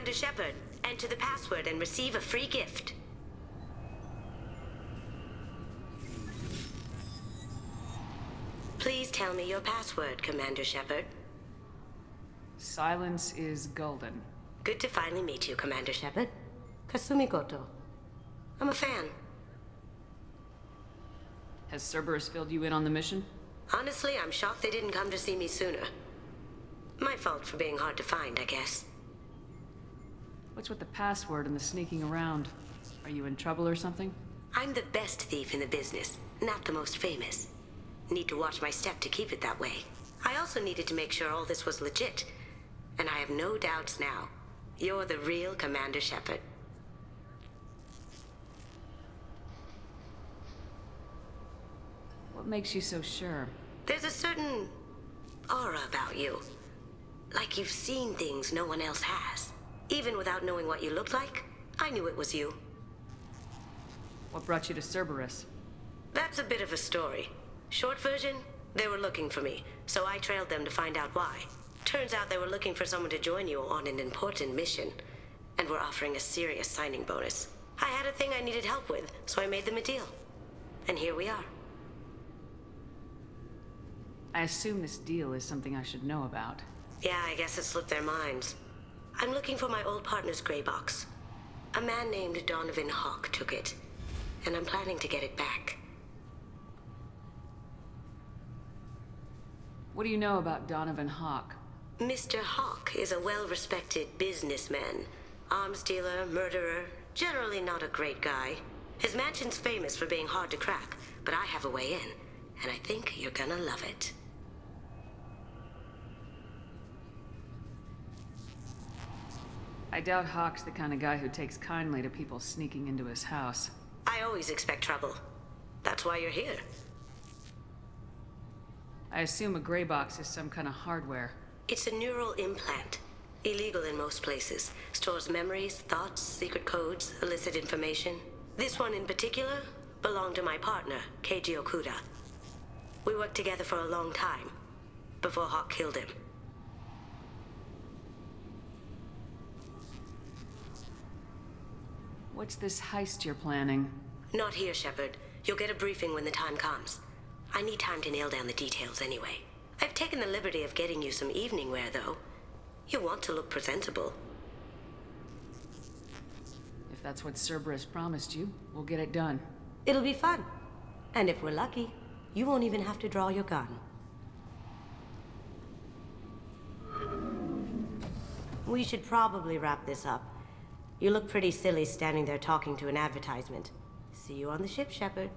Commander Shepard. Enter the password and receive a free gift. Please tell me your password, Commander Shepard. Silence is golden. Good to finally meet you, Commander Shepard. Kasumi Goto. I'm a fan. Has Cerberus filled you in on the mission? Honestly, I'm shocked they didn't come to see me sooner. My fault for being hard to find, I guess. What's with the password and the sneaking around? Are you in trouble or something? I'm the best thief in the business, not the most famous. Need to watch my step to keep it that way. I also needed to make sure all this was legit. And I have no doubts now. You're the real Commander Shepard. What makes you so sure? There's a certain aura about you. Like you've seen things no one else has. Even without knowing what you looked like, I knew it was you. What brought you to Cerberus? That's a bit of a story. Short version, they were looking for me, so I trailed them to find out why. Turns out they were looking for someone to join you on an important mission, and were offering a serious signing bonus. I had a thing I needed help with, so I made them a deal. And here we are. I assume this deal is something I should know about. Yeah, I guess it slipped their minds. I'm looking for my old partner's gray box. A man named Donovan Hawk took it, and I'm planning to get it back. What do you know about Donovan Hawk? Mr. Hawk is a well-respected businessman. Arms dealer, murderer, generally not a great guy. His mansion's famous for being hard to crack, but I have a way in, and I think you're gonna love it. I doubt Hawk's the kind of guy who takes kindly to people sneaking into his house. I always expect trouble. That's why you're here. I assume a gray box is some kind of hardware. It's a neural implant. Illegal in most places. Stores memories, thoughts, secret codes, illicit information. This one in particular belonged to my partner, Keiji Okuda. We worked together for a long time, before Hawk killed him. What's this heist you're planning? Not here, Shepard. You'll get a briefing when the time comes. I need time to nail down the details anyway. I've taken the liberty of getting you some evening wear, though. You want to look presentable. If that's what Cerberus promised you, we'll get it done. It'll be fun. And if we're lucky, you won't even have to draw your gun. We should probably wrap this up. You look pretty silly standing there talking to an advertisement. See you on the ship, Shepard.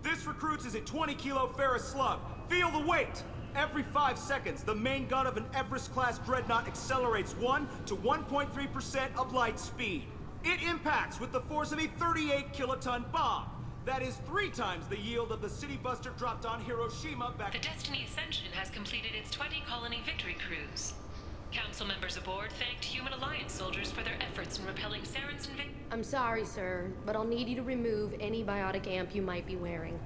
This recruits is a 20-kilo ferrous slug. Feel the weight! Every 5 seconds, the main gun of an Everest-class dreadnought accelerates 1 to 1.3% of light speed. It impacts with the force of a 38-kiloton bomb. That is 3 times the yield of the city buster dropped on Hiroshima back... The Destiny Ascension has completed its 20-colony victory cruise. Council members aboard thanked Human Alliance soldiers for their efforts in repelling Saren's invasion. I'm sorry, sir, but I'll need you to remove any biotic amp you might be wearing.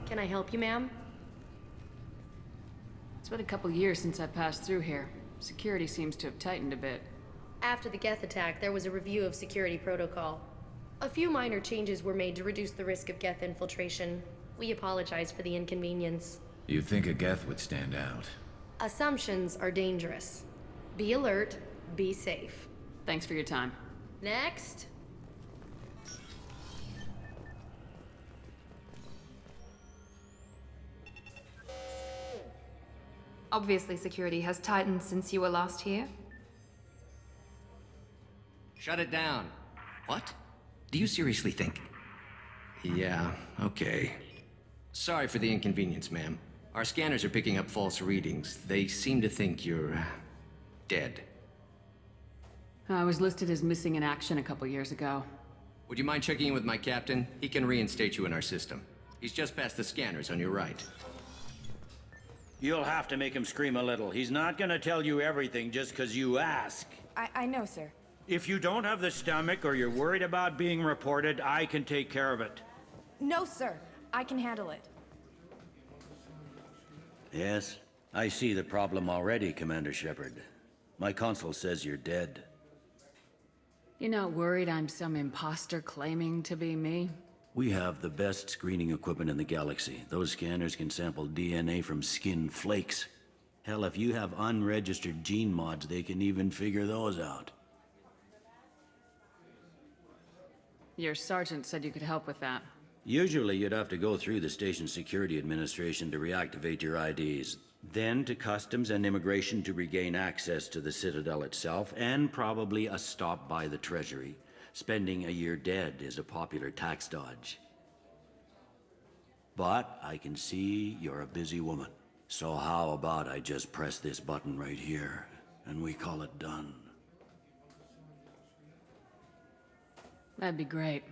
Can I help you, ma'am? It's been a couple years since I passed through here. Security seems to have tightened a bit. After the Geth attack, there was a review of security protocol. A few minor changes were made to reduce the risk of Geth infiltration. We apologize for the inconvenience. You'd think a Geth would stand out. Assumptions are dangerous. Be alert, be safe. Thanks for your time. Next. Obviously, security has tightened since you were last here. Shut it down. What? Do you seriously think? Yeah, okay. Sorry for the inconvenience, ma'am. Our scanners are picking up false readings. They seem to think you're... dead. I was listed as missing in action a couple years ago. Would you mind checking in with my captain? He can reinstate you in our system. He's just past the scanners on your right. You'll have to make him scream a little. He's not gonna tell you everything just because you ask. I know, sir. If you don't have the stomach or you're worried about being reported, I can take care of it. No, sir. I can handle it. Yes, I see the problem already, Commander Shepard. My console says you're dead. You're not worried I'm some imposter claiming to be me? We have the best screening equipment in the galaxy. Those scanners can sample DNA from skin flakes. Hell, if you have unregistered gene mods, they can even figure those out. Your sergeant said you could help with that. Usually, you'd have to go through the station security administration to reactivate your IDs, then to customs and immigration to regain access to the Citadel itself, and probably a stop by the Treasury. Spending a year dead is a popular tax dodge. But I can see you're a busy woman. So how about I just press this button right here, and we call it done? That'd be great.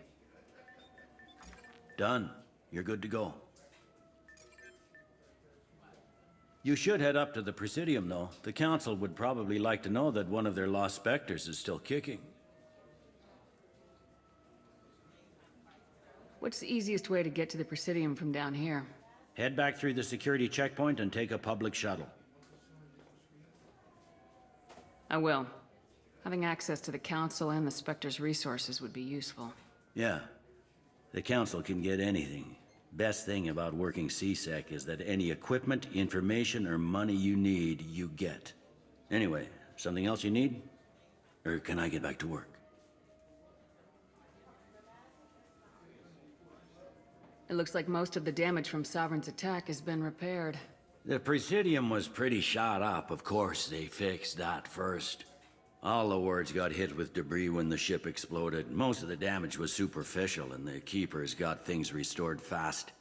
Done. You're good to go. You should head up to the Presidium, though. The Council would probably like to know that one of their lost Spectres is still kicking. What's the easiest way to get to the Presidium from down here? Head back through the security checkpoint and take a public shuttle. I will. Having access to the Council and the Spectre's resources would be useful. Yeah. The Council can get anything. Best thing about working CSEC is that any equipment, information, or money you need, you get. Anyway, something else you need? Or can I get back to work? It looks like most of the damage from Sovereign's attack has been repaired. The Presidium was pretty shot up. Of course, they fixed that first. All the wards got hit with debris when the ship exploded. Most of the damage was superficial, and the Keepers got things restored fast.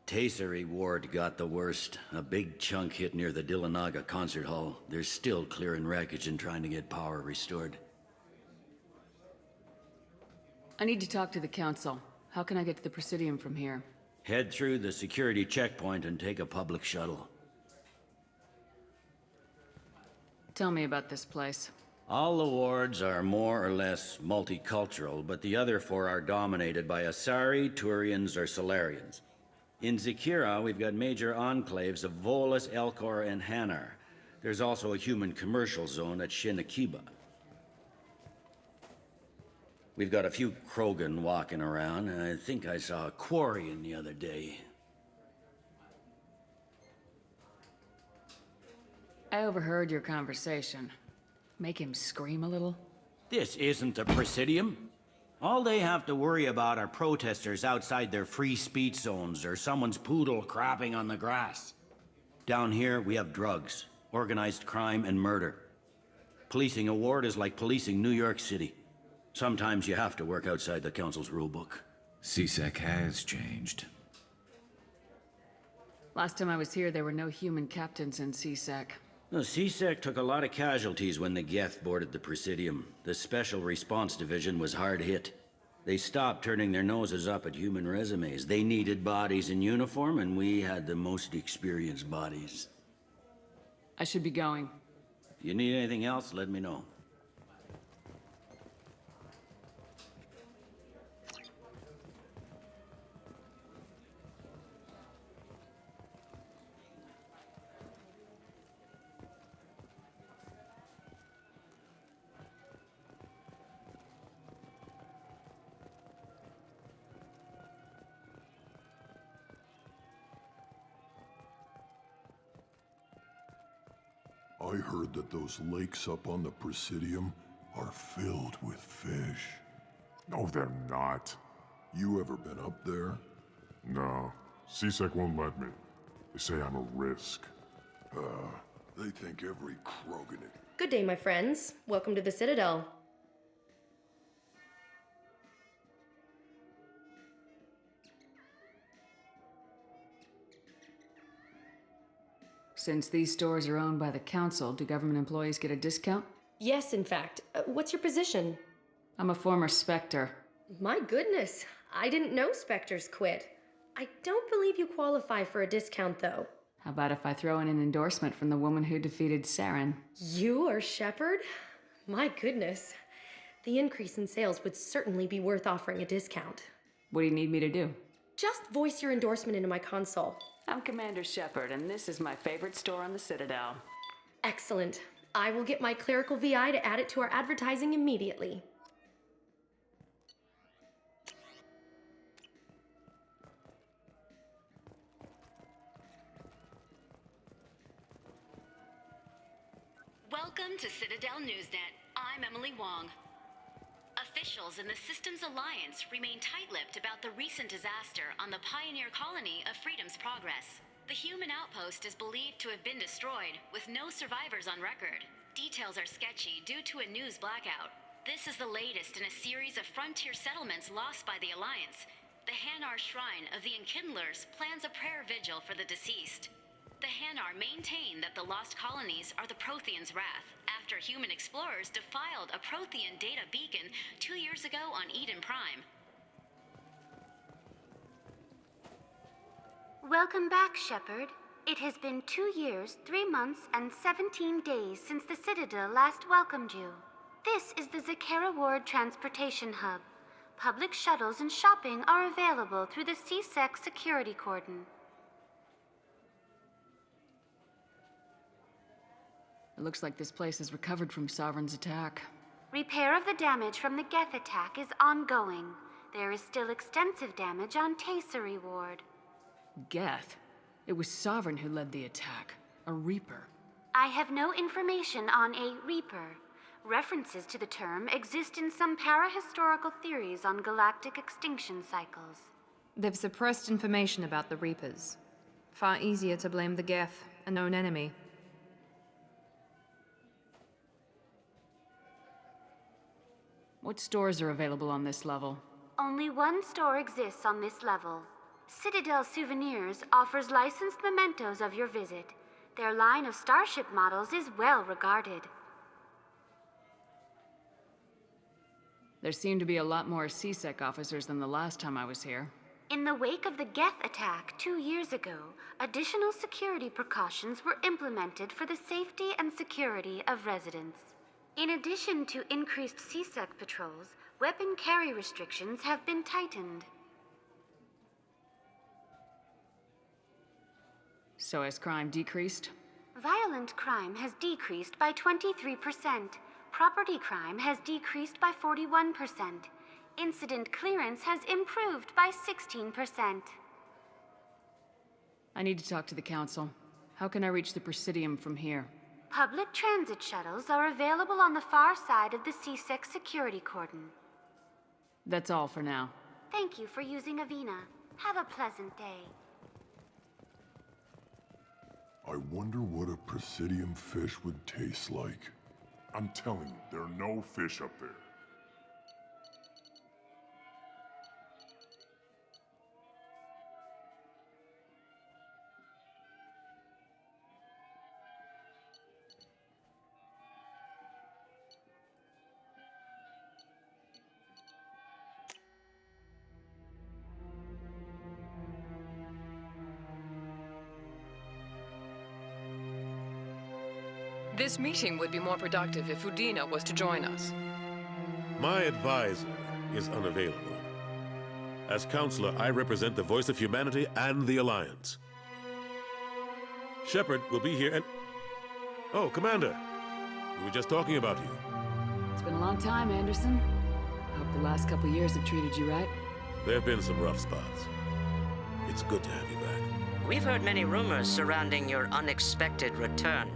Tasery Ward got the worst. A big chunk hit near the Dillanaga concert hall. They're still clearing wreckage and trying to get power restored. I need to talk to the Council. How can I get to the Presidium from here? Head through the security checkpoint and take a public shuttle. Tell me about this place. All the wards are more or less multicultural, but the other four are dominated by Asari, Turians, or Solarians. In Zakira, we've got major enclaves of Volus, Elcor, and Hanar. There's also a human commercial zone at Shinakiba. We've got a few Krogan walking around, and I think I saw a Quarian the other day. I overheard your conversation. Make him scream a little? This isn't a Presidium. All they have to worry about are protesters outside their free speech zones or someone's poodle crapping on the grass. Down here, we have drugs, organized crime, and murder. Policing a ward is like policing New York City. Sometimes you have to work outside the Council's rulebook. CSEC has changed. Last time I was here, there were no human captains in CSEC. The CSEC took a lot of casualties when the Geth boarded the Presidium. The Special Response Division was hard hit. They stopped turning their noses up at human resumes. They needed bodies in uniform, and we had the most experienced bodies. I should be going. If you need anything else, let me know. I heard that those lakes up on the Presidium are filled with fish. No, they're not. You ever been up there? No. CSEC won't let me. They say I'm a risk. They think every Krogan... Good day, my friends. Welcome to the Citadel. Since these stores are owned by the Council, do government employees get a discount? Yes, in fact. What's your position? I'm a former Spectre. My goodness, I didn't know Spectres quit. I don't believe you qualify for a discount, though. How about if I throw in an endorsement from the woman who defeated Saren? You are Shepard? My goodness. The increase in sales would certainly be worth offering a discount. What do you need me to do? Just voice your endorsement into my console. I'm Commander Shepard, and this is my favorite store on the Citadel. Excellent. I will get my clerical VI to add it to our advertising immediately. Welcome to Citadel Newsnet. I'm Emily Wong. Officials in the Systems Alliance remain tight-lipped about the recent disaster on the pioneer colony of Freedom's Progress. The human outpost is believed to have been destroyed, with no survivors on record. Details are sketchy due to a news blackout. This is the latest in a series of frontier settlements lost by the Alliance. The Hanar Shrine of the Enkindlers plans a prayer vigil for the deceased. The Hanar maintain that the lost colonies are the Protheans' wrath, after human explorers defiled a Prothean data beacon 2 years ago on Eden Prime. Welcome back, Shepard. It has been 2 years, 3 months, and 17 days since the Citadel last welcomed you. This is the Zakera Ward Transportation Hub. Public shuttles and shopping are available through the CSEC security cordon. It looks like this place has recovered from Sovereign's attack. Repair of the damage from the Geth attack is ongoing. There is still extensive damage on Tasery Ward. Geth? It was Sovereign who led the attack. A Reaper. I have no information on a Reaper. References to the term exist in some parahistorical theories on galactic extinction cycles. They've suppressed information about the Reapers. Far easier to blame the Geth, a known enemy. What stores are available on this level? Only one store exists on this level. Citadel Souvenirs offers licensed mementos of your visit. Their line of starship models is well regarded. There seem to be a lot more CSEC officers than the last time I was here. In the wake of the Geth attack 2 years ago, additional security precautions were implemented for the safety and security of residents. In addition to increased CSEC patrols, weapon carry restrictions have been tightened. So has crime decreased? Violent crime has decreased by 23%. Property crime has decreased by 41%. Incident clearance has improved by 16%. I need to talk to the Council. How can I reach the Presidium from here? Public transit shuttles are available on the far side of the CSEC security cordon. That's all for now. Thank you for using Avina. Have a pleasant day. I wonder what a Presidium fish would taste like. I'm telling you, there are no fish up there. This meeting would be more productive if Udina was to join us. My advisor is unavailable. As counselor, I represent the voice of humanity and the Alliance. Shepard will be here and... Oh, Commander. We were just talking about you. It's been a long time, Anderson. I hope the last couple years have treated you right. There have been some rough spots. It's good to have you back. We've heard many rumors surrounding your unexpected return.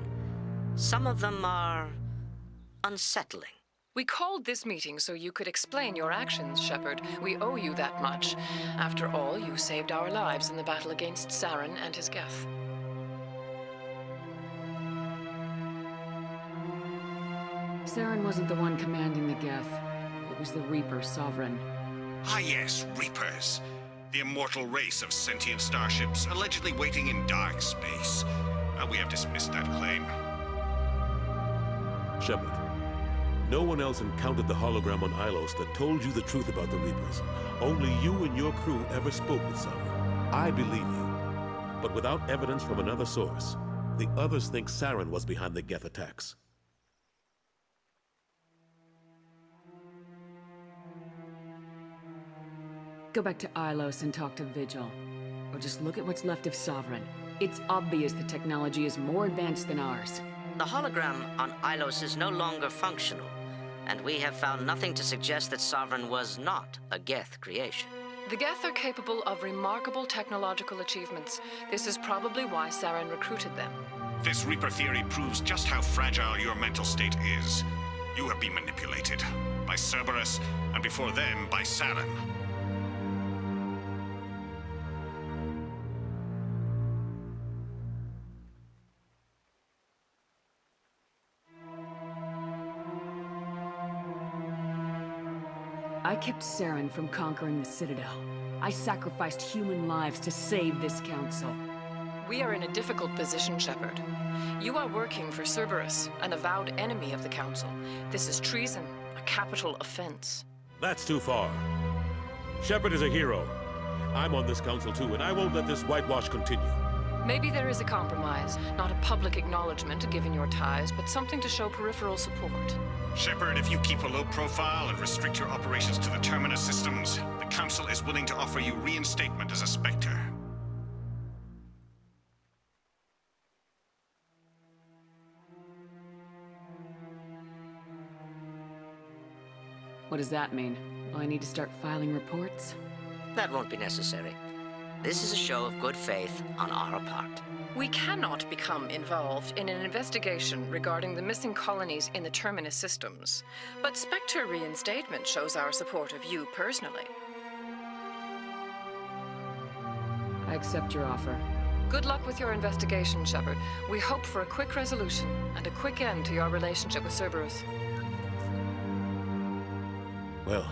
Some of them are unsettling. We called this meeting so you could explain your actions, Shepard. We owe you that much. After all, you saved our lives in the battle against Saren and his Geth. Saren wasn't the one commanding the Geth. It was the Reaper Sovereign. Ah yes, Reapers. The immortal race of sentient starships allegedly waiting in dark space. We have dismissed that claim. Shepard, no one else encountered the hologram on Ilos that told you the truth about the Reapers. Only you and your crew ever spoke with Saren. I believe you, but without evidence from another source. The others think Saren was behind the Geth attacks. go back to Ilos and talk to Vigil. Or just look at what's left of Sovereign. It's obvious the technology is more advanced than ours. The hologram on Ilos is no longer functional, and we have found nothing to suggest that Sovereign was not a Geth creation. The Geth are capable of remarkable technological achievements. This is probably why Saren recruited them. This Reaper theory proves just how fragile your mental state is. You have been manipulated by Cerberus, and before them, by Saren. I kept Saren from conquering the Citadel. I sacrificed human lives to save this council. We are in a difficult position, Shepard. You are working for Cerberus, an avowed enemy of the Council. This is treason, a capital offense. That's too far. Shepard is a hero. I'm on this council too, and I won't let this whitewash continue. Maybe there is a compromise, not a public acknowledgement given your ties, but something to show peripheral support. Shepard, if you keep a low profile and restrict your operations to the Terminus systems, the Council is willing to offer you reinstatement as a Spectre. What does that mean? Will I need to start filing reports? That won't be necessary. This is a show of good faith on our part. We cannot become involved in an investigation regarding the missing colonies in the Terminus systems, but Spectre reinstatement shows our support of you personally. I accept your offer. Good luck with your investigation, Shepard. We hope for a quick resolution and a quick end to your relationship with Cerberus. Well,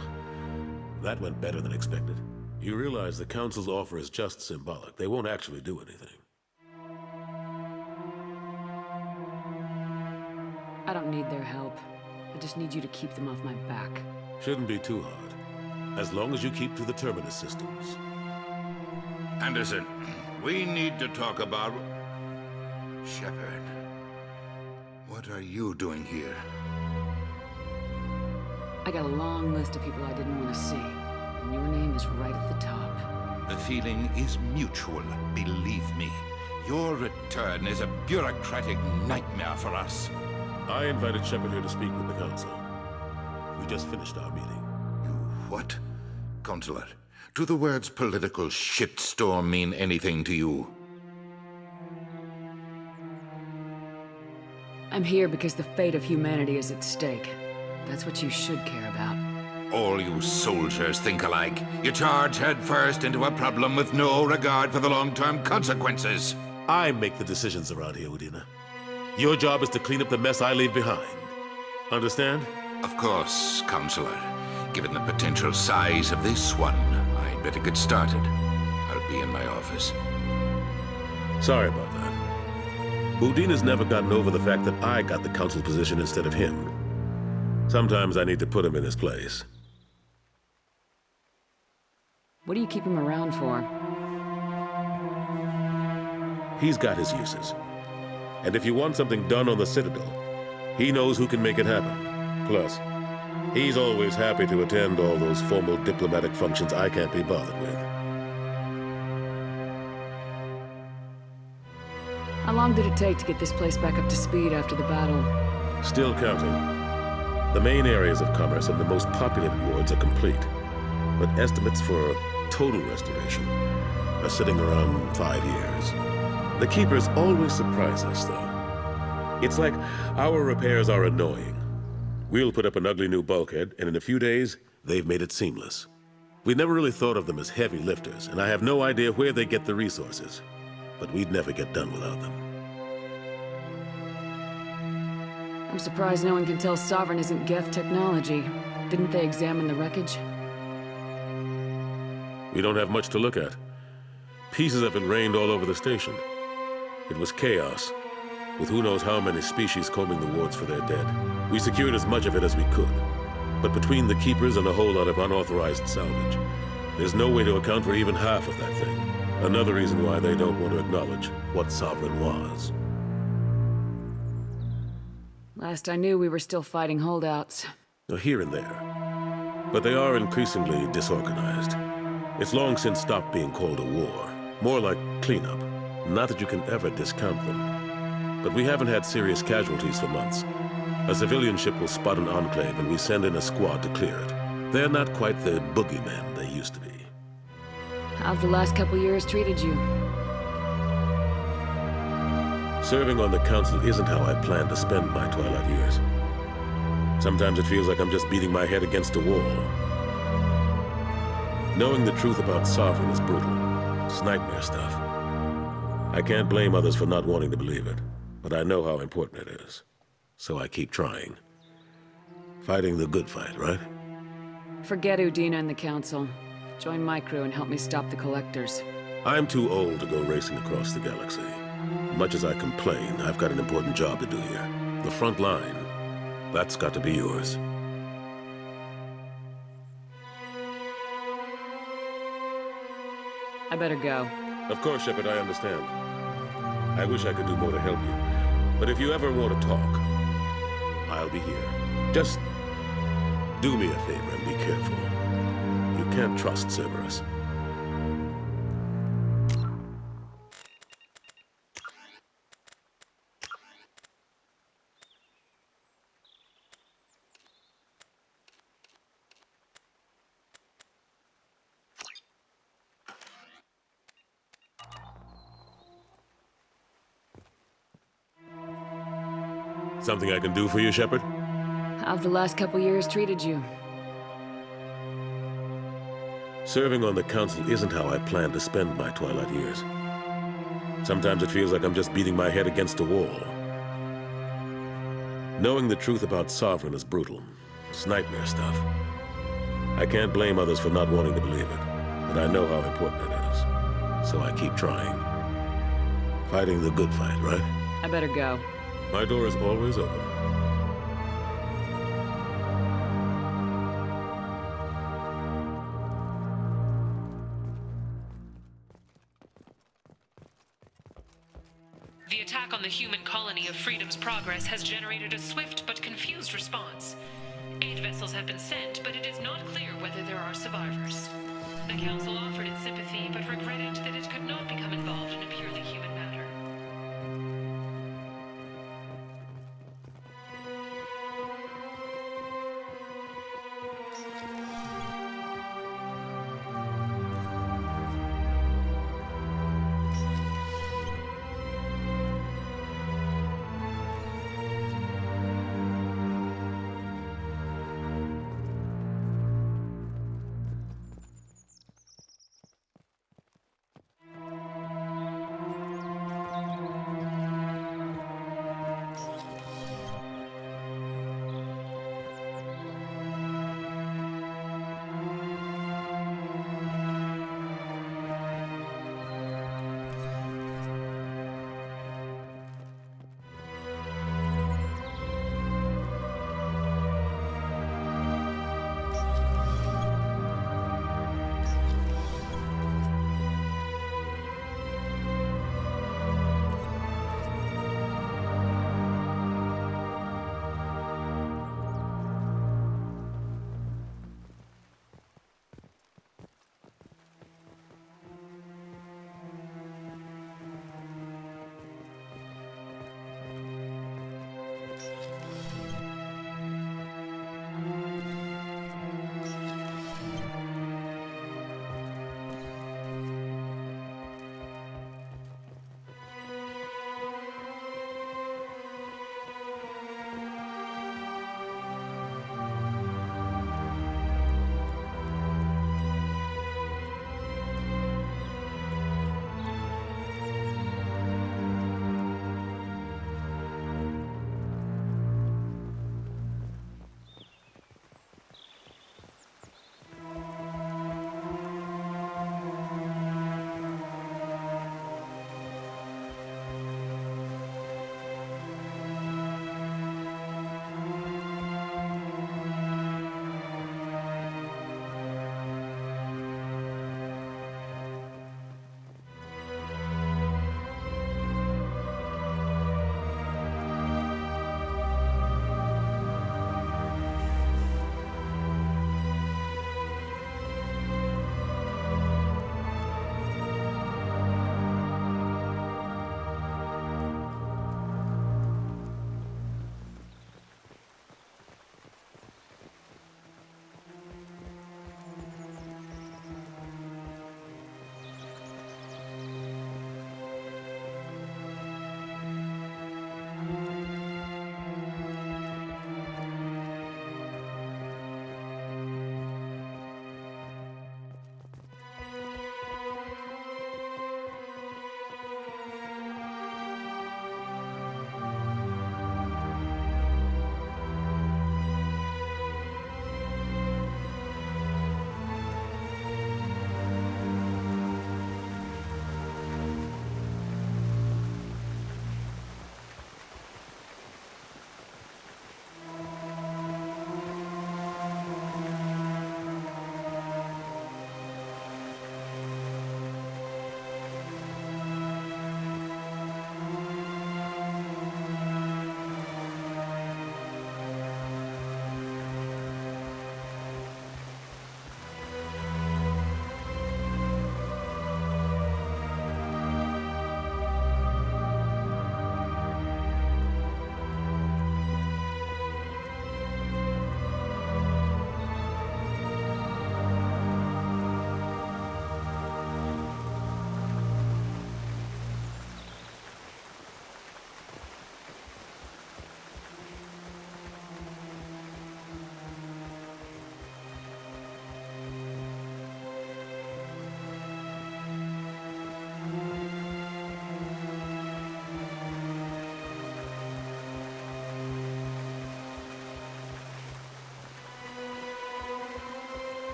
that went better than expected. You realize the Council's offer is just symbolic. They won't actually do anything. I don't need their help. I just need you to keep them off my back. Shouldn't be too hard. As long as you keep to the Terminus systems. Anderson, we need to talk about... Shepard, what are you doing here? I got a long list of people I didn't want to see, and your name is right at the top. The feeling is mutual, believe me. Your return is a bureaucratic nightmare for us. I invited Shepard here to speak with the Council. We just finished our meeting. You what? Consular, do the words political shitstorm mean anything to you? I'm here because the fate of humanity is at stake. That's what you should care about. All you soldiers think alike. You charge headfirst into a problem with no regard for the long-term consequences. I make the decisions around here, Udina. Your job is to clean up the mess I leave behind. Understand? Of course, Counselor. Given the potential size of this one, I'd better get started. I'll be in my office. Sorry about that. Udina's never gotten over the fact that I got the Council position instead of him. Sometimes I need to put him in his place. What do you keep him around for? He's got his uses. And if you want something done on the Citadel, he knows who can make it happen. Plus, he's always happy to attend all those formal diplomatic functions I can't be bothered with. How long did it take to get this place back up to speed after the battle? Still counting. The main areas of commerce and the most populated wards are complete, but estimates for total restoration are sitting around 5 years. The Keepers always surprise us, though. It's like our repairs are annoying. We'll put up an ugly new bulkhead, and in a few days, they've made it seamless. We never really thought of them as heavy lifters, and I have no idea where they get the resources, but we'd never get done without them. I'm surprised no one can tell Sovereign isn't Geth technology. Didn't they examine the wreckage? We don't have much to look at. Pieces have been rained all over the station. It was chaos, with who knows how many species combing the wards for their dead. We secured as much of it as we could, but between the Keepers and a whole lot of unauthorized salvage, there's no way to account for even half of that thing. Another reason why they don't want to acknowledge what Sovereign was. Last I knew, we were still fighting holdouts. Here and there. But they are increasingly disorganized. It's long since stopped being called a war. More like cleanup. Not that you can ever discount them. But we haven't had serious casualties for months. A civilian ship will spot an enclave and we send in a squad to clear it. They're not quite the boogeymen they used to be. How've the last couple years treated you? Serving on the council isn't how I plan to spend my twilight years. Sometimes it feels like I'm just beating my head against a wall. Knowing the truth about Sovereign is brutal. It's nightmare stuff. I can't blame others for not wanting to believe it, but I know how important it is. So I keep trying. Fighting the good fight, right? Forget Udina and the Council. Join my crew and help me stop the Collectors. I'm too old to go racing across the galaxy. Much as I complain, I've got an important job to do here. The front line. That's got to be yours. I better go. Of course, Shepard, I understand. I wish I could do more to help you. But if you ever want to talk, I'll be here. Just do me a favor and be careful. You can't trust Cerberus. Something I can do for you, Shepard? How've the last couple years treated you? Serving on the Council isn't how I plan to spend my twilight years. Sometimes it feels like I'm just beating my head against a wall. Knowing the truth about Sovereign is brutal. It's nightmare stuff. I can't blame others for not wanting to believe it, but I know how important it is. So I keep trying. Fighting the good fight, right? I better go. My door is always open. The attack on the human colony of Freedom's Progress has generated a swift but confused response. 8 vessels have been sent, but it is not clear whether there are survivors. The Council offered its sympathy, but regretted that it could not become involved in a purely human matter.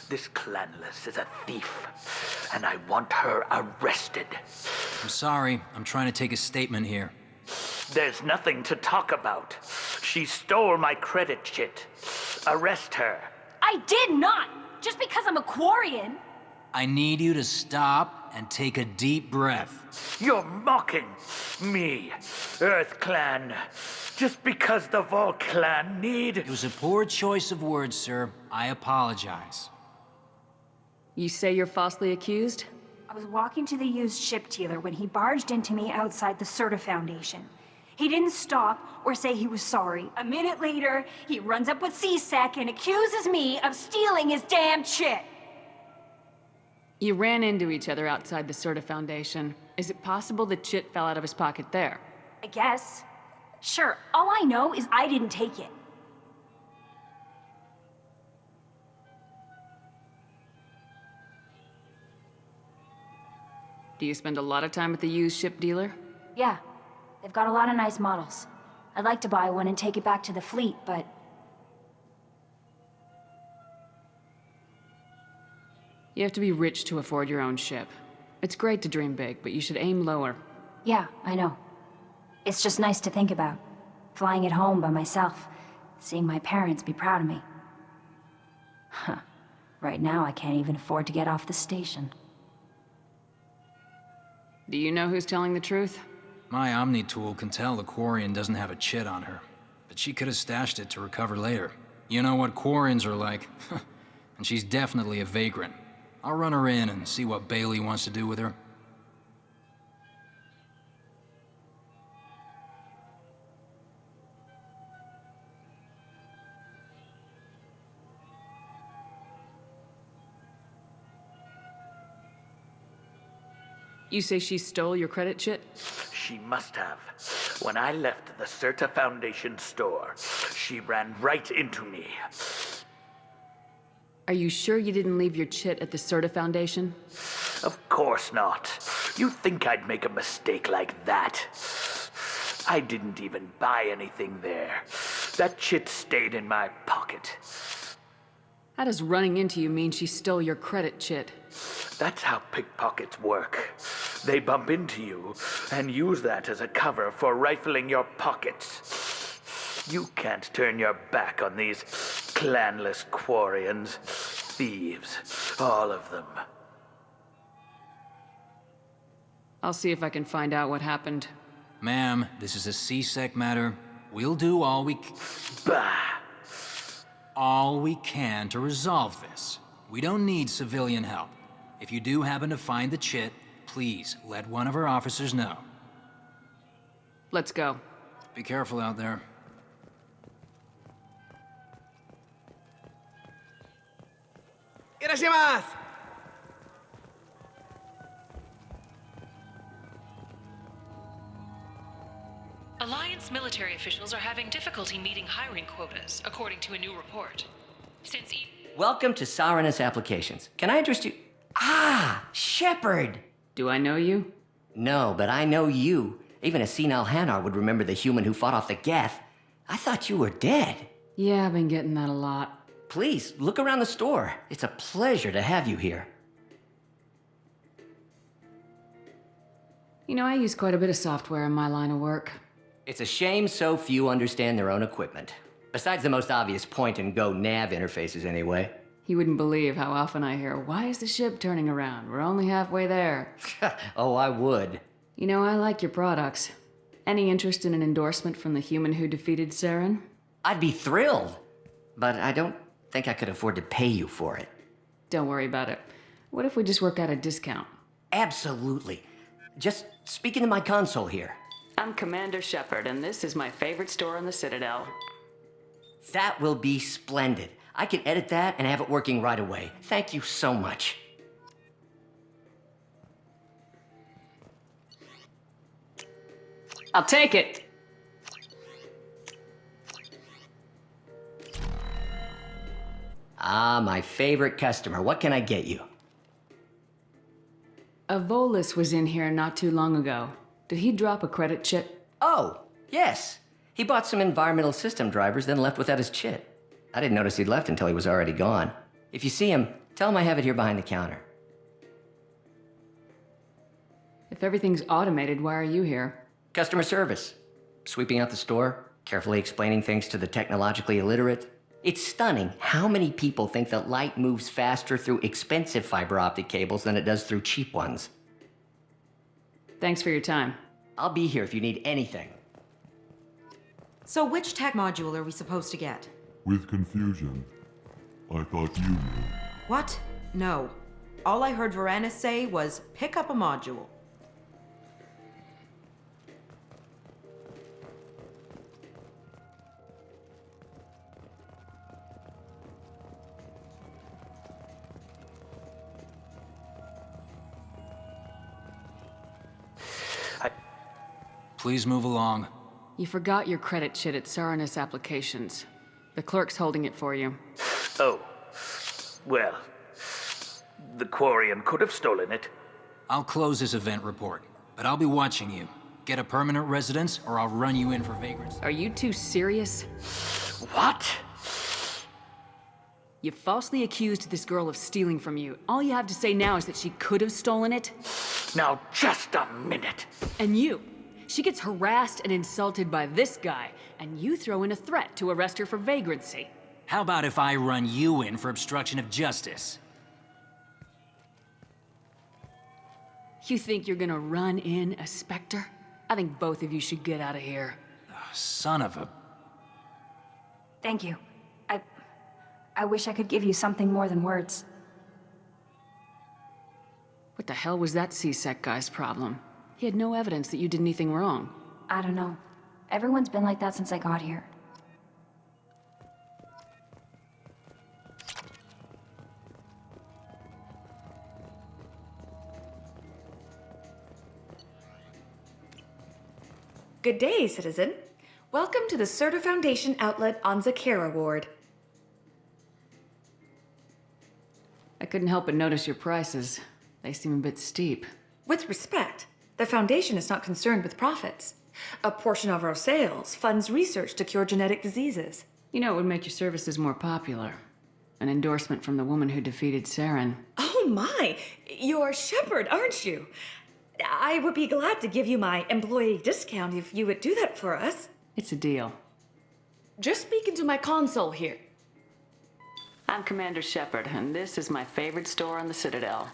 This clanless is a thief, and I want her arrested. I'm sorry. I'm trying to take a statement here. There's nothing to talk about. She stole my credit chit. Arrest her. I did not! Just because I'm a Quarian! I need you to stop and take a deep breath. You're mocking me, Earth Clan. Just because the Vol Clan need... It was a poor choice of words, sir. I apologize. You say you're falsely accused? I was walking to the used ship dealer when he barged into me outside the Serta Foundation. He didn't stop or say he was sorry. A minute later, he runs up with CSEC and accuses me of stealing his damn chit. You ran into each other outside the Serta Foundation. Is it possible the chit fell out of his pocket there? I guess. Sure, all I know is I didn't take it. Do you spend a lot of time at the used ship dealer? Yeah, they've got a lot of nice models. I'd like to buy one and take it back to the fleet, but... You have to be rich to afford your own ship. It's great to dream big, but you should aim lower. Yeah, I know. It's just nice to think about. Flying it home by myself. Seeing my parents be proud of me. Huh. Right now, I can't even afford to get off the station. Do you know who's telling the truth? My Omni tool can tell the Quarian doesn't have a chit on her, but she could have stashed it to recover later. You know what Quarians are like, and she's definitely a vagrant. I'll run her in and see what Bailey wants to do with her. You say she stole your credit chit? She must have. When I left the Serta Foundation store, she ran right into me. Are you sure you didn't leave your chit at the Serta Foundation? Of course not. You think I'd make a mistake like that? I didn't even buy anything there. That chit stayed in my pocket. How does running into you mean she stole your credit chit? That's how pickpockets work. They bump into you and use that as a cover for rifling your pockets. You can't turn your back on these clanless Quarians. Thieves, all of them. I'll see if I can find out what happened. Ma'am, this is a CSEC matter. We'll do all we can to resolve this. We don't need civilian help. If you do happen to find the chit, please let one of our officers know. Let's go. Be careful out there. Irashimasu! Alliance military officials are having difficulty meeting hiring quotas, according to a new report. Since Welcome to Sarenus Applications. Can I interest you? Ah, Shepard! Do I know you? No, but I know you. Even a senile Hanar would remember the human who fought off the Geth. I thought you were dead. Yeah, I've been getting that a lot. Please, look around the store. It's a pleasure to have you here. You know, I use quite a bit of software in my line of work. It's a shame so few understand their own equipment. Besides the most obvious point-and-go nav interfaces, anyway. You wouldn't believe how often I hear, "Why is the ship turning around? We're only halfway there." Oh, I would. You know, I like your products. Any interest in an endorsement from the human who defeated Saren? I'd be thrilled. But I don't think I could afford to pay you for it. Don't worry about it. What if we just work out a discount? Absolutely. Just speak into my console here. I'm Commander Shepard, and this is my favorite store on the Citadel. That will be splendid. I can edit that and have it working right away. Thank you so much. I'll take it. Ah, my favorite customer. What can I get you? A Volus was in here not too long ago. Did he drop a credit chit? Oh, yes. He bought some environmental system drivers, then left without his chit. I didn't notice he'd left until he was already gone. If you see him, tell him I have it here behind the counter. If everything's automated, why are you here? Customer service. Sweeping out the store, carefully explaining things to the technologically illiterate. It's stunning how many people think that light moves faster through expensive fiber optic cables than it does through cheap ones. Thanks for your time. I'll be here if you need anything. So which tech module are we supposed to get? With confusion. I thought you knew. What? No. All I heard Varanus say was, pick up a module. Please move along. You forgot your credit chit at Saranus Applications. The clerk's holding it for you. Oh. Well, the Quarian could have stolen it. I'll close this event report, but I'll be watching you. Get a permanent residence, or I'll run you in for vagrancy. Are you two serious? What? You falsely accused this girl of stealing from you. All you have to say now is that she could have stolen it? Now, just a minute. And you. She gets harassed and insulted by this guy, and you throw in a threat to arrest her for vagrancy. How about if I run you in for obstruction of justice? You think you're gonna run in a Spectre? I think both of you should get out of here. Oh, son of a... Thank you. I wish I could give you something more than words. What the hell was that C-Sec guy's problem? He had no evidence that you did anything wrong. I don't know. Everyone's been like that since I got here. Good day, citizen. Welcome to the Certa Foundation outlet on Zakera Ward. I couldn't help but notice your prices. They seem a bit steep. With respect, the Foundation is not concerned with profits. A portion of our sales funds research to cure genetic diseases. You know, it would make your services more popular. An endorsement from the woman who defeated Saren. Oh my! You're Shepard, aren't you? I would be glad to give you my employee discount if you would do that for us. It's a deal. Just speak into my console here. I'm Commander Shepard, and this is my favorite store on the Citadel.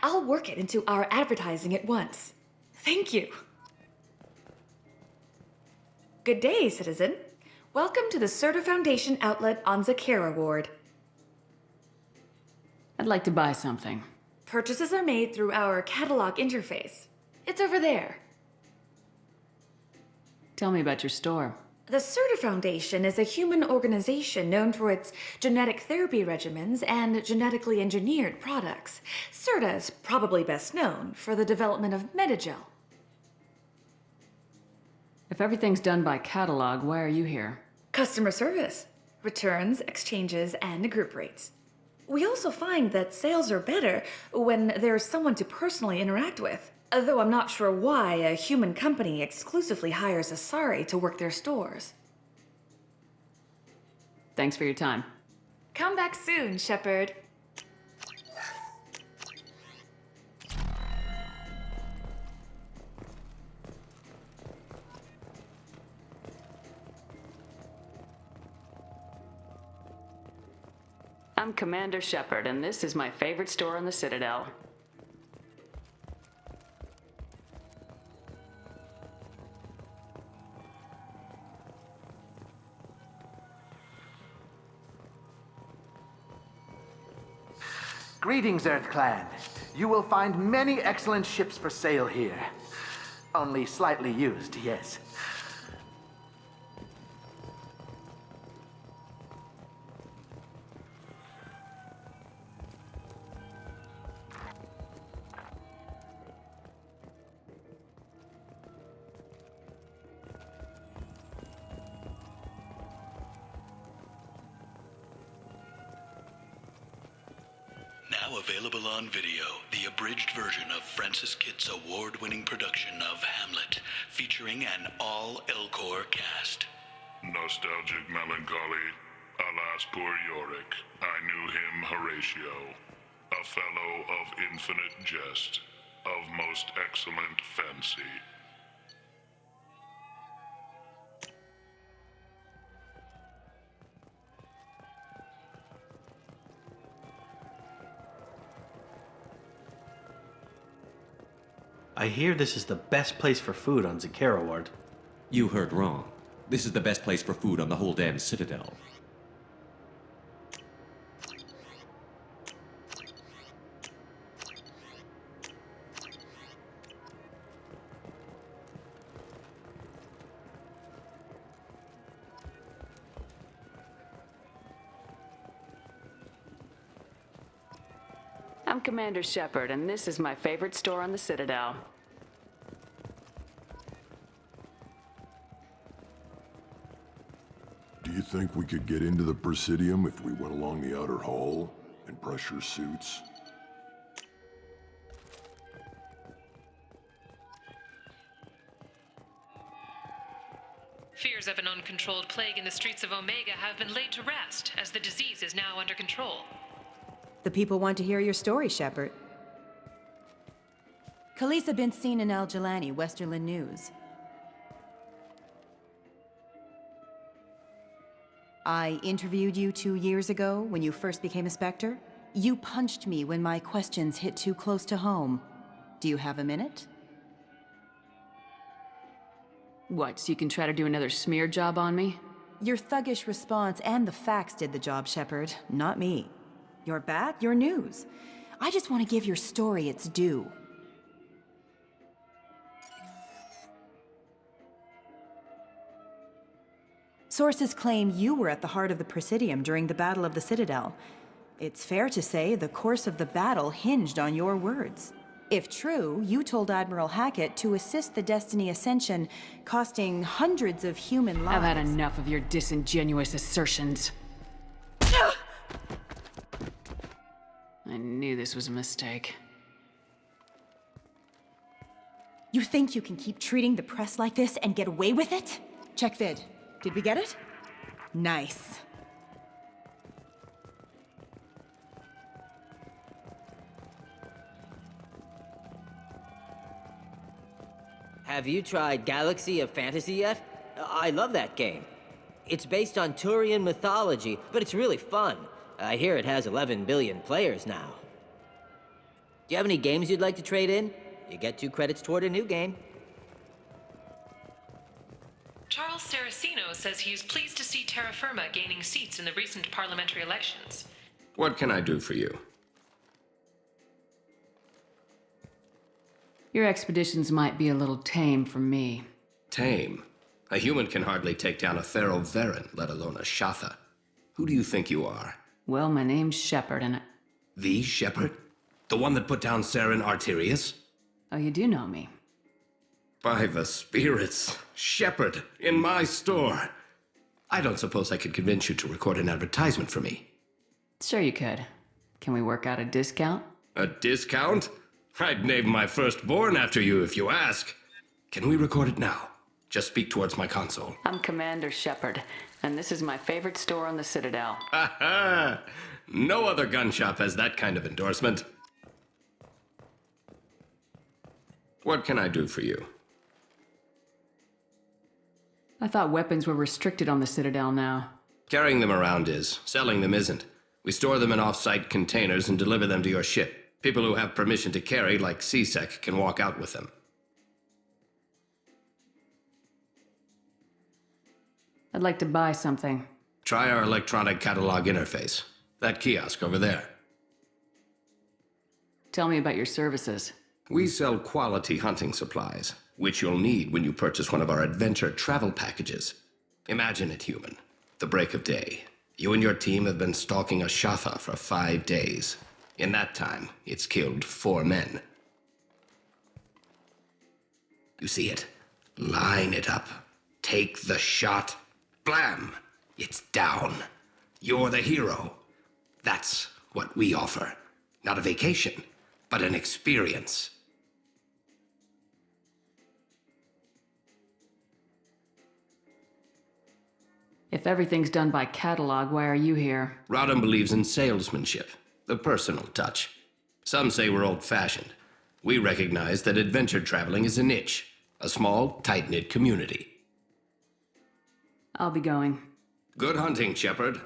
I'll work it into our advertising at once. Thank you. Good day, citizen. Welcome to the Certa Foundation outlet on Zakera Ward. I'd like to buy something. Purchases are made through our catalog interface. It's over there. Tell me about your store. The Certa Foundation is a human organization known for its genetic therapy regimens and genetically engineered products. Certa is probably best known for the development of Metagel. If everything's done by catalog, why are you here? Customer service, returns, exchanges, and group rates. We also find that sales are better when there's someone to personally interact with. Though I'm not sure why a human company exclusively hires Asari to work their stores. Thanks for your time. Come back soon, Shepard. I'm Commander Shepard, and this is my favorite store on the Citadel. Greetings, Earth Clan. You will find many excellent ships for sale here. Only slightly used, yes. Now available on video, the abridged version of Francis Kitt's award-winning production of Hamlet, featuring an all-Elcor cast. Nostalgic melancholy, Alas, poor Yorick. I knew him, Horatio. A fellow of infinite jest, of most excellent fancy. I hear this is the best place for food on Zakera Ward. You heard wrong. This is the best place for food on the whole damn Citadel. I'm Commander Shepard, and this is my favorite store on the Citadel. Do you think we could get into the Presidium if we went along the outer hall in pressure suits? Fears of an uncontrolled plague in the streets of Omega have been laid to rest, as the disease is now under control. The people want to hear your story, Shepard. Khaleesa bint seen in Al-Jalani, Westerland News. I interviewed you 2 years ago when you first became a Spectre. You punched me when my questions hit too close to home. Do you have a minute? What, so you can try to do another smear job on me? Your thuggish response and the facts did the job, Shepard, not me. You're back, your news. I just want to give your story its due. Sources claim you were at the heart of the Presidium during the Battle of the Citadel. It's fair to say the course of the battle hinged on your words. If true, you told Admiral Hackett to assist the Destiny Ascension, costing hundreds of human lives. I've had enough of your disingenuous assertions. I knew this was a mistake. You think you can keep treating the press like this and get away with it? Check vid. Did we get it? Nice. Have you tried Galaxy of Fantasy yet? I love that game. It's based on Turian mythology, but it's really fun. I hear it has 11 billion players now. Do you have any games you'd like to trade in? You get 2 credits toward a new game. Charles Saraceno says he is pleased to see Terra Firma gaining seats in the recent parliamentary elections. What can I do for you? Your expeditions might be a little tame for me. Tame? A human can hardly take down a Pharaoh Varen, let alone a Shatha. Who do you think you are? Well, my name's Shepard, and The Shepard? The one that put down Saren Arterius? Oh, you do know me. By the spirits, Shepard, in my store. I don't suppose I could convince you to record an advertisement for me. Sure you could. Can we work out a discount? A discount? I'd name my firstborn after you if you ask. Can we record it now? Just speak towards my console. I'm Commander Shepard, and this is my favorite store on the Citadel. Ha ha! No other gun shop has that kind of endorsement. What can I do for you? I thought weapons were restricted on the Citadel now. Carrying them around is. Selling them isn't. We store them in off-site containers and deliver them to your ship. People who have permission to carry, like CSEC, can walk out with them. I'd like to buy something. Try our electronic catalog interface. That kiosk over there. Tell me about your services. We sell quality hunting supplies, which you'll need when you purchase one of our adventure travel packages. Imagine it, human. The break of day. You and your team have been stalking a Shatha for 5 days. In that time, it's killed 4 men. You see it? Line it up. Take the shot. Blam! It's down. You're the hero. That's what we offer. Not a vacation, but an experience. If everything's done by catalog, why are you here? Rodham believes in salesmanship, the personal touch. Some say we're old-fashioned. We recognize that adventure traveling is a niche, a small, tight-knit community. I'll be going. Good hunting, Shepard.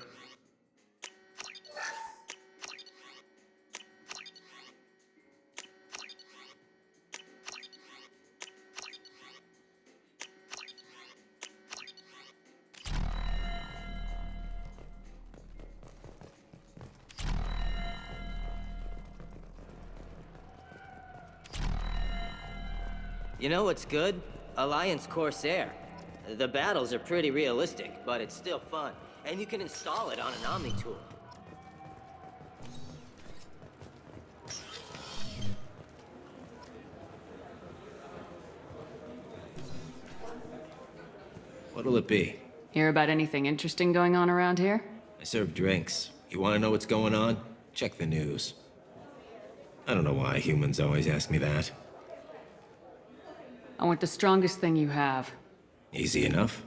You know what's good? Alliance Corsair. The battles are pretty realistic, but it's still fun. And you can install it on an Omni tool. What'll it be? Hear about anything interesting going on around here? I serve drinks. You want to know what's going on? Check the news. I don't know why humans always ask me that. I want the strongest thing you have. Easy enough.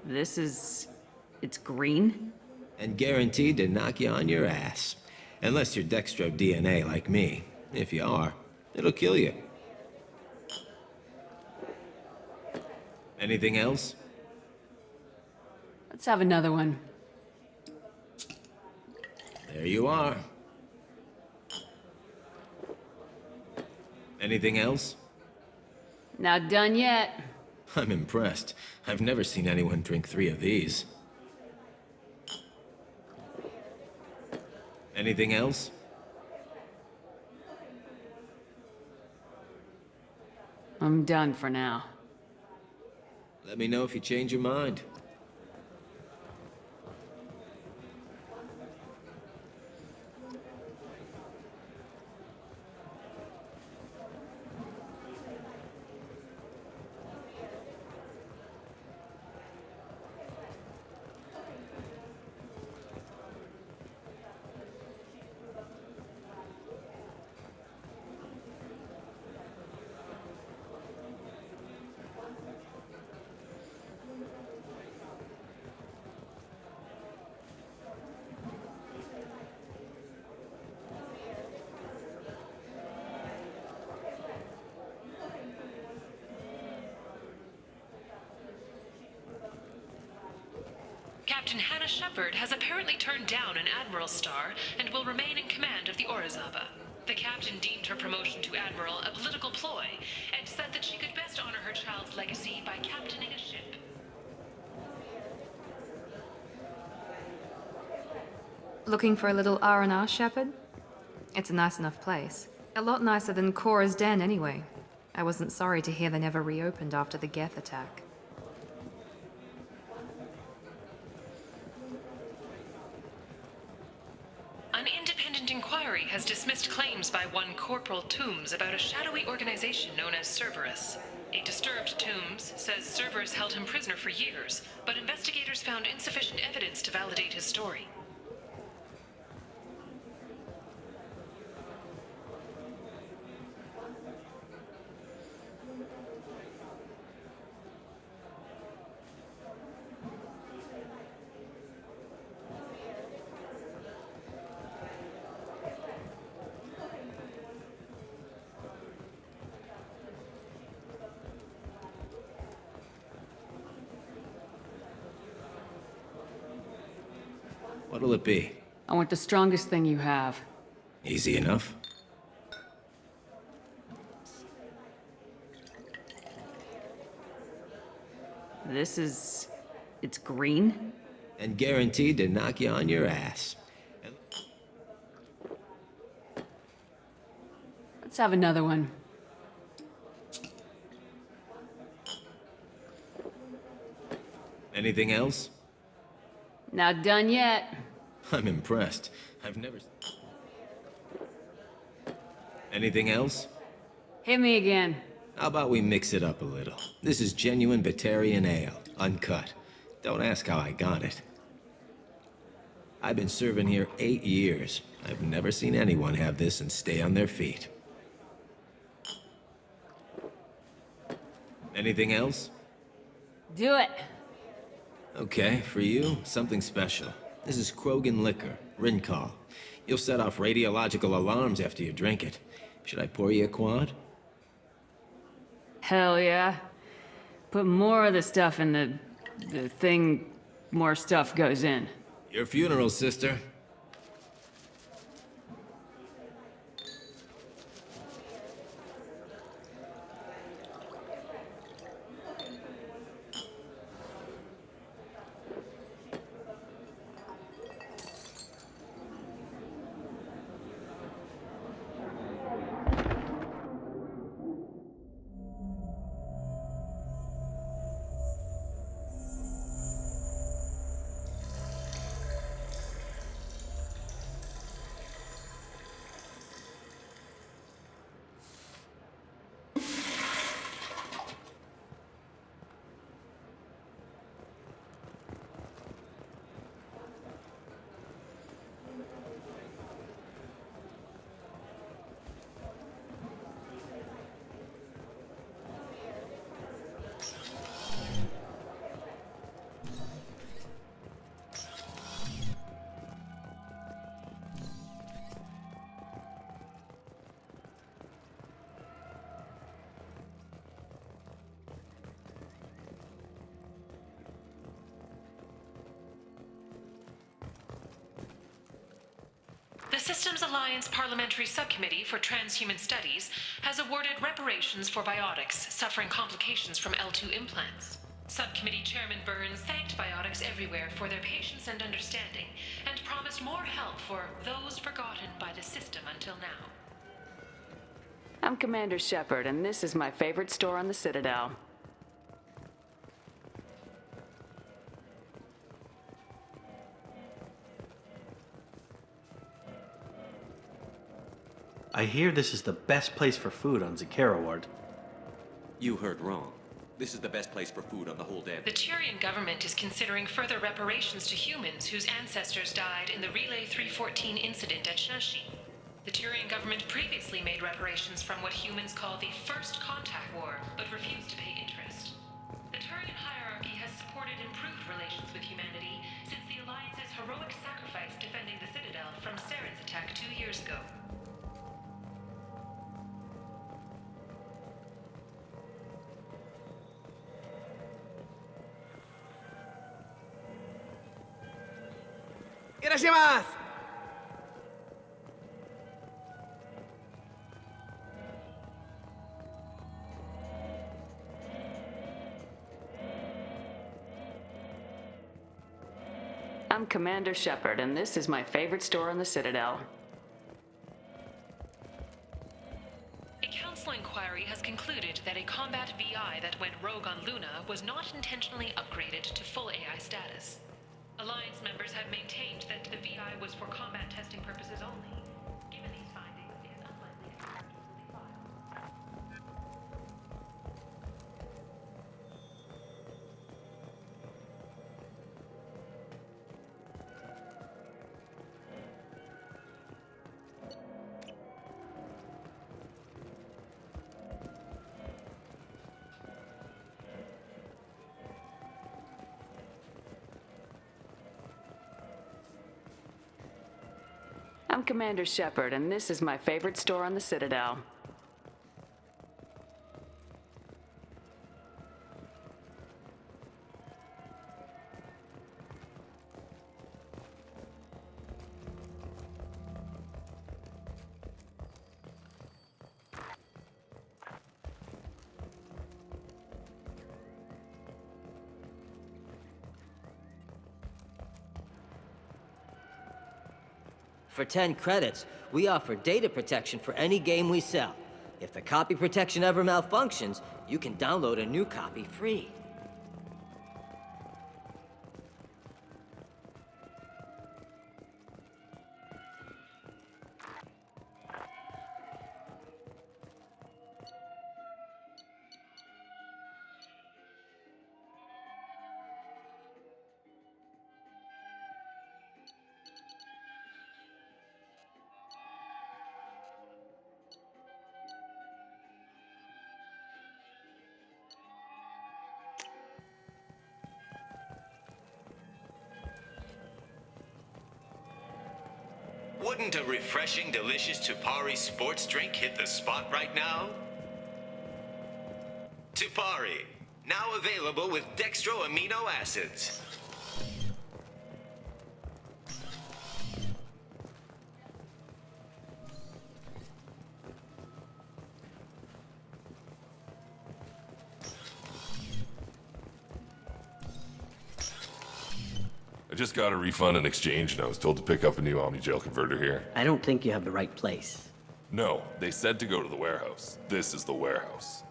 It's green? And guaranteed to knock you on your ass. Unless you're dextro DNA like me. If you are, it'll kill you. Anything else? Let's have another one. There you are. Anything else? Not done yet. I'm impressed. I've never seen anyone drink 3 of these. Anything else? I'm done for now. Let me know if you change your mind. Captain Hannah Shepard has apparently turned down an Admiral's star and will remain in command of the Orizaba. The captain deemed her promotion to Admiral a political ploy and said that she could best honor her child's legacy by captaining a ship. Looking for a little R&R, Shepard? It's a nice enough place. A lot nicer than Cora's den, anyway. I wasn't sorry to hear they never reopened after the Geth attack. An independent inquiry has dismissed claims by one Corporal Toombs about a shadowy organization known as Cerberus. A disturbed Toombs says Cerberus held him prisoner for years, but investigators found insufficient evidence to validate his story. What'll it be? I want the strongest thing you have. Easy enough. It's green? And guaranteed to knock you on your ass. Let's have another one. Anything else? Not done yet. I'm impressed. I've never... Anything else? Hit me again. How about we mix it up a little? This is genuine Batarian ale, uncut. Don't ask how I got it. I've been serving here 8 years. I've never seen anyone have this and stay on their feet. Anything else? Do it. Okay, for you, something special. This is Krogan liquor, Rincol. You'll set off radiological alarms after you drink it. Should I pour you a quad? Hell yeah. Put more of the stuff in the thing more stuff goes in. Your funeral, sister. The Systems Alliance Parliamentary Subcommittee for Transhuman Studies has awarded reparations for biotics suffering complications from L2 implants. Subcommittee Chairman Burns thanked biotics everywhere for their patience and understanding, and promised more help for those forgotten by the system until now. I'm Commander Shepard, and this is my favorite store on the Citadel. I hear this is the best place for food on Zakaraward. You heard wrong. This is the best place for food on the whole damn... The Turian government is considering further reparations to humans whose ancestors died in the Relay 314 incident at Shashi. The Turian government previously made reparations from what humans call the First Contact War, but refused to pay interest. The Turian hierarchy has supported improved relations with humanity since the Alliance's heroic sacrifice defending the Citadel from Saren's attack 2 years ago. Irashimasu! I'm Commander Shepard, and this is my favorite store on the Citadel. A council inquiry has concluded that a combat VI that went rogue on Luna was not intentionally upgraded to full AI status. Alliance members have maintained that the VI was for combat testing purposes only. Given these findings, it is unlikely that charges will be filed. I'm Commander Shepard, and this is my favorite store on the Citadel. For 10 credits, we offer data protection for any game we sell. If the copy protection ever malfunctions, you can download a new copy free. Wouldn't a refreshing, delicious Tupari sports drink hit the spot right now? Tupari, now available with dextro amino acids. I just got a refund and exchange, and I was told to pick up a new Omni-Gel converter here. I don't think you have the right place. No, they said to go to the warehouse. This is the warehouse.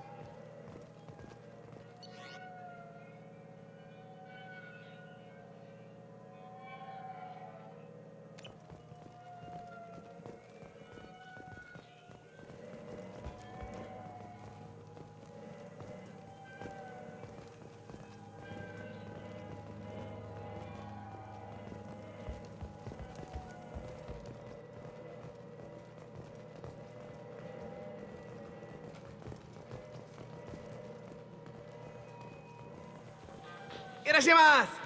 Irashimasu!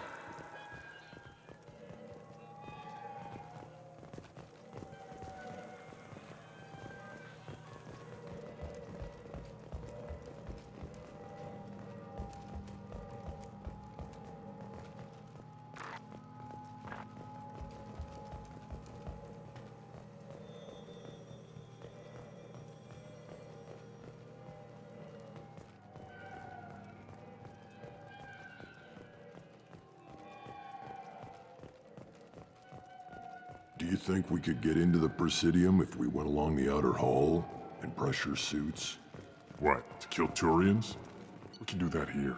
Do you think we could get into the Presidium if we went along the outer hall in pressure suits? What, to kill Turians? We can do that here.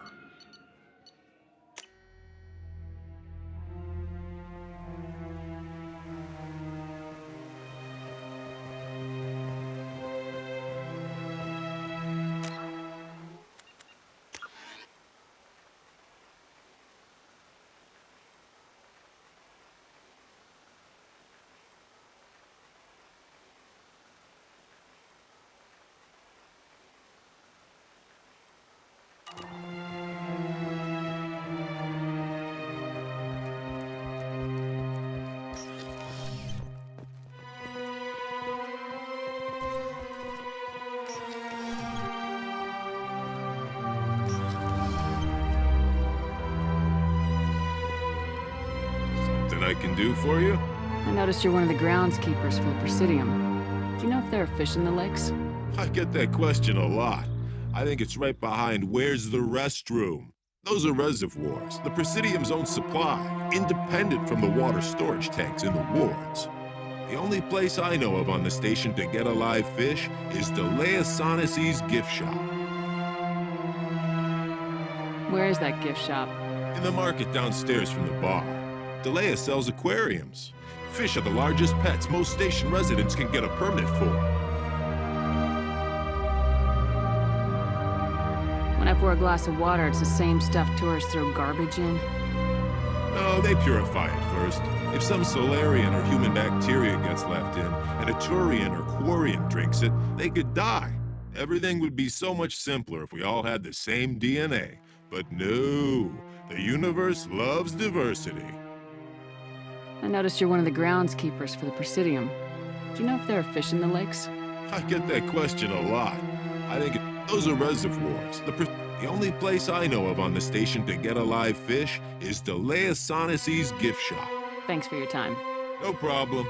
I can do for you? I noticed you're one of the groundskeepers for the Presidium. Do you know if there are fish in the lakes? I get that question a lot. I think it's right behind where's the restroom. Those are reservoirs, the Presidium's own supply, independent from the water storage tanks in the wards. The only place I know of on the station to get a live fish is Delea Sonesi's gift shop. Where is that gift shop? In the market downstairs from the bar. Delea sells aquariums. Fish are the largest pets most station residents can get a permit for. When I pour a glass of water, it's the same stuff tourists throw garbage in? No, they purify it first. If some Solarian or human bacteria gets left in, and a Turian or Quarian drinks it, they could die. Everything would be so much simpler if we all had the same DNA. But no, the universe loves diversity. I noticed you're one of the groundskeepers for the Presidium. Do you know if there are fish in the lakes? I get that question a lot. I think those are reservoirs. The only place I know of on the station to get a live fish is Delea Sonesi's gift shop. Thanks for your time. No problem.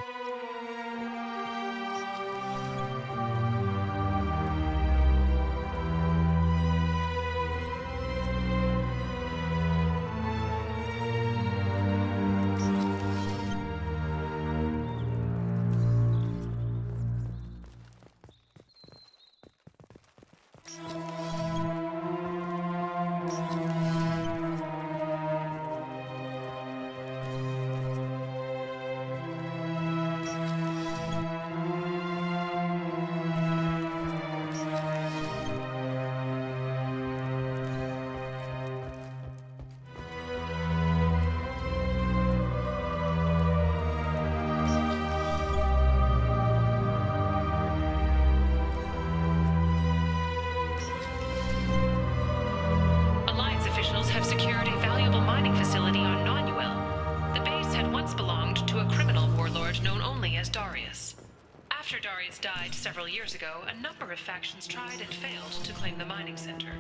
androids died several years ago, a number of factions tried and failed to claim the mining center.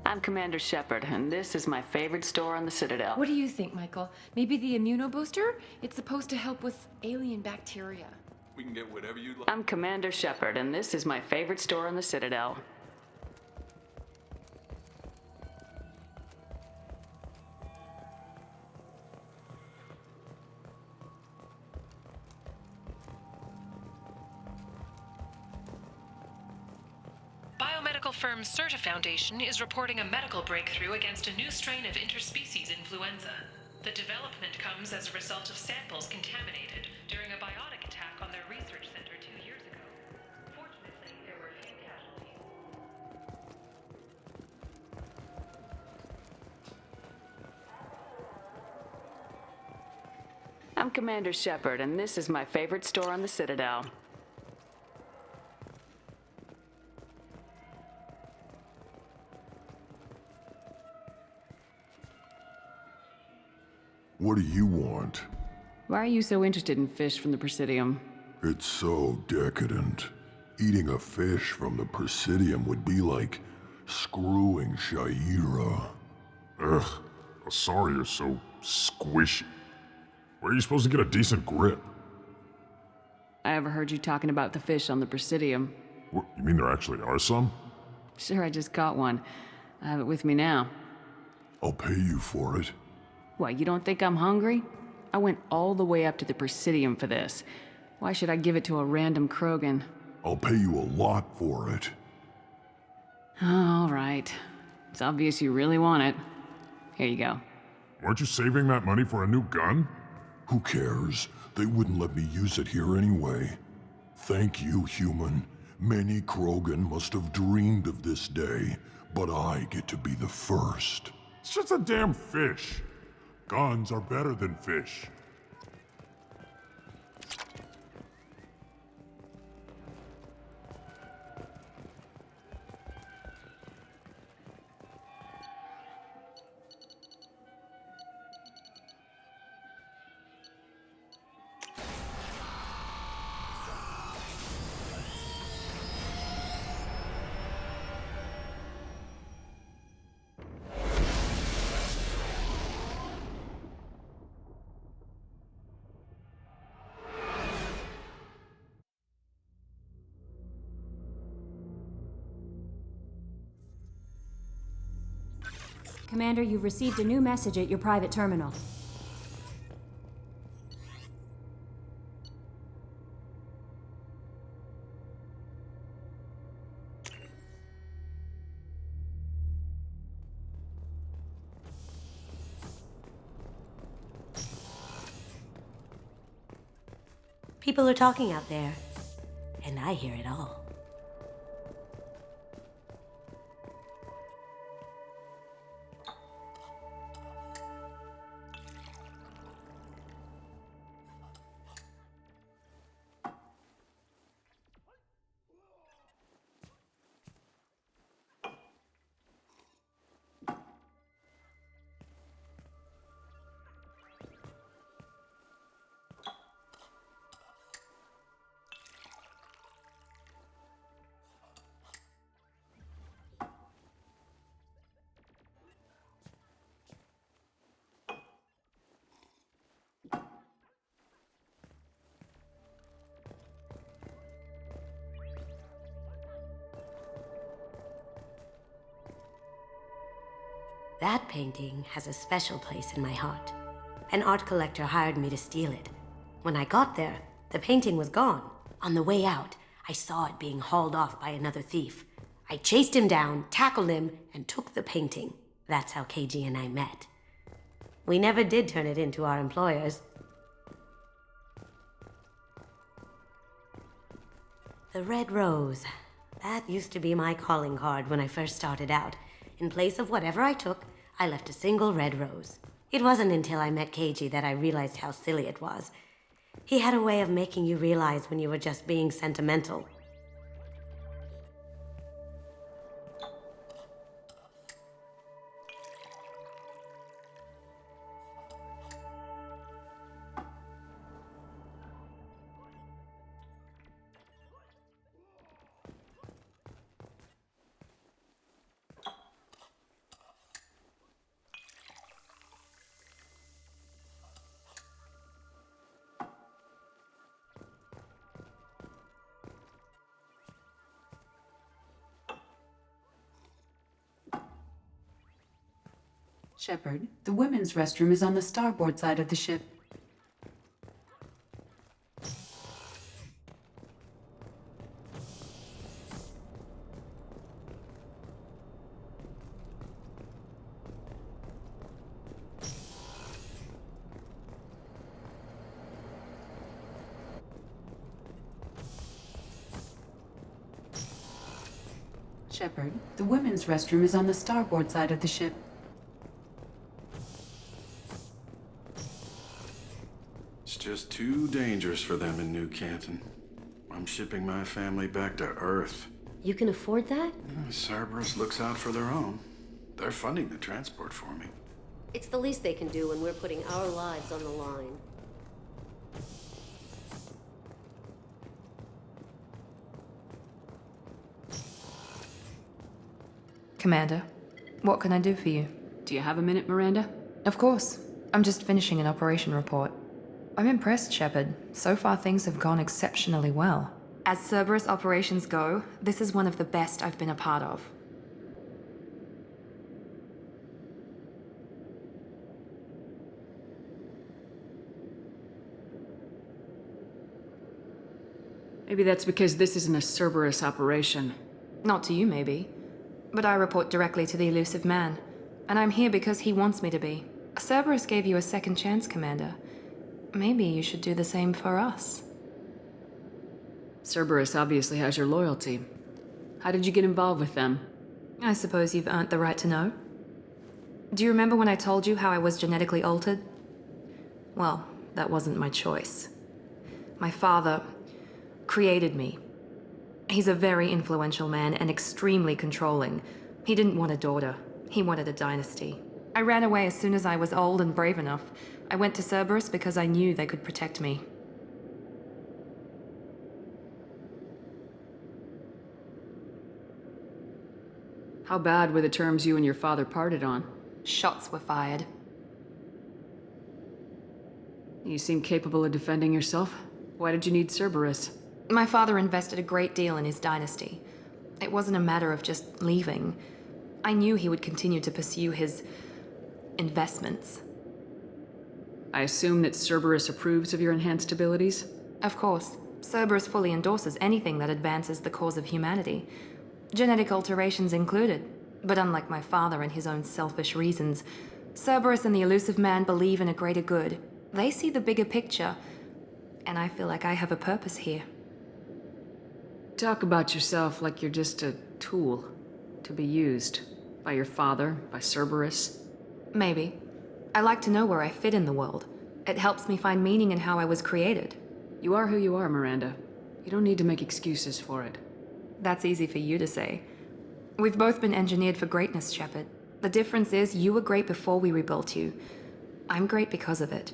I'm Commander Shepard, and this is my favorite store on the Citadel. What do you think, Michael? Maybe the immunobooster? It's supposed to help with alien bacteria. We can get whatever you like. I'm Commander Shepard, and this is my favorite store on the Citadel. Biomedical firm Certa Foundation is reporting a medical breakthrough against a new strain of interspecies influenza. The development comes as a result of samples contaminated during a biotic attack on their research center 2 years ago. Fortunately, there were few casualties. I'm Commander Shepard, and this is my favorite store on the Citadel. What do you want? Why are you so interested in fish from the Presidium? It's so decadent. Eating a fish from the Presidium would be like screwing Shaira. Ugh, Asari is so squishy. Where are you supposed to get a decent grip? I overheard you talking about the fish on the Presidium. What, you mean there actually are some? Sure, I just caught one. I have it with me now. I'll pay you for it. What, you don't think I'm hungry? I went all the way up to the Presidium for this. Why should I give it to a random Krogan? I'll pay you a lot for it. All right. It's obvious you really want it. Here you go. Weren't you saving that money for a new gun? Who cares? They wouldn't let me use it here anyway. Thank you, human. Many Krogan must have dreamed of this day, but I get to be the first. It's just a damn fish. Guns are better than fish. Commander, you've received a new message at your private terminal. People are talking out there, and I hear it all. That painting has a special place in my heart. An art collector hired me to steal it. When I got there, the painting was gone. On the way out, I saw it being hauled off by another thief. I I chased him down, tackled him, and took the painting. That's how KG and I met. We never did turn it into our employers. The red rose. That used to be my calling card when I first started out. In place of whatever I took, I left a single red rose. It wasn't until I met KG that I realized how silly it was. He had a way of making you realize when you were just being sentimental. Shepard, the women's restroom is on the starboard side of the ship. Shepard, the women's restroom is on the starboard side of the ship. It's just too dangerous for them in New Canton. I'm shipping my family back to Earth. You can afford that? Cerberus looks out for their own. They're funding the transport for me. It's the least they can do when we're putting our lives on the line. Commander, what can I do for you? Do you have a minute, Miranda? Of course. I'm just finishing an operation report. I'm impressed, Shepard. So far things have gone exceptionally well. As Cerberus operations go, this is one of the best I've been a part of. Maybe that's because this isn't a Cerberus operation. Not to you, maybe. But I report directly to the elusive man. And I'm here because he wants me to be. Cerberus gave you a second chance, Commander. Maybe you should do the same for us. Cerberus obviously has your loyalty. How did you get involved with them? I suppose you've earned the right to know. Do you remember when I told you how I was genetically altered? Well, that wasn't my choice. My father created me. He's a very influential man and extremely controlling. He didn't want a daughter. He wanted a dynasty. I ran away as soon as I was old and brave enough. I went to Cerberus because I knew they could protect me. How bad were the terms you and your father parted on? Shots were fired. You seem capable of defending yourself. Why did you need Cerberus? My father invested a great deal in his dynasty. It wasn't a matter of just leaving. I knew he would continue to pursue his investments. I assume that Cerberus approves of your enhanced abilities? Of course. Cerberus fully endorses anything that advances the cause of humanity. Genetic alterations included. But unlike my father and his own selfish reasons, Cerberus and the elusive man believe in a greater good. They see the bigger picture, and I feel like I have a purpose here. Talk about yourself like you're just a tool to be used by your father, by Cerberus. Maybe. I like to know where I fit in the world. It helps me find meaning in how I was created. You are who you are, Miranda. You don't need to make excuses for it. That's easy for you to say. We've both been engineered for greatness, Shepard. The difference is you were great before we rebuilt you. I'm great because of it.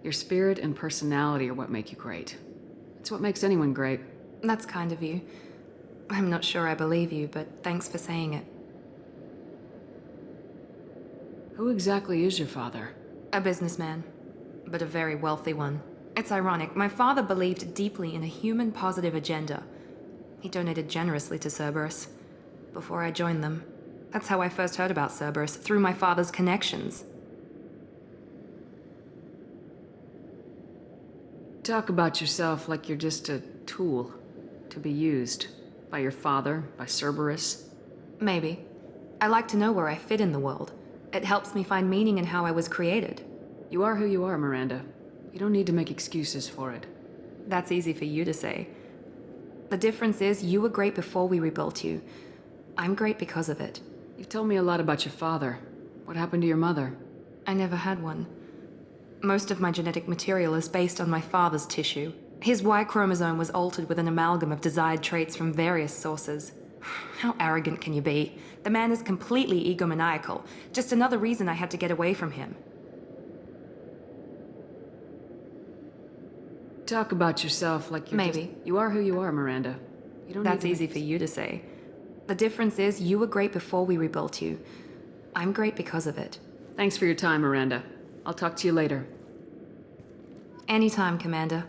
Your spirit and personality are what make you great. It's what makes anyone great. That's kind of you. I'm not sure I believe you, but thanks for saying it. Who exactly is your father? A businessman, but a very wealthy one. It's ironic. My father believed deeply in a human-positive agenda. He donated generously to Cerberus before I joined them. That's how I first heard about Cerberus, through my father's connections. Talk about yourself like you're just a tool to be used By your father? By Cerberus? Maybe. I like to know where I fit in the world. It helps me find meaning in how I was created. You are who you are, Miranda. You don't need to make excuses for it. That's easy for you to say. The difference is you were great before we rebuilt you. I'm great because of it. You've told me a lot about your father. What happened to your mother? I never had one. Most of my genetic material is based on my father's tissue. His Y chromosome was altered with an amalgam of desired traits from various sources. How arrogant can you be? The man is completely egomaniacal. Just another reason I had to get away from him. Talk about yourself like you're Maybe. You are who you are, Miranda. You don't That's need to easy for you to say. The difference is you were great before we rebuilt you. I'm great because of it. Thanks for your time, Miranda. I'll talk to you later. Anytime, Commander.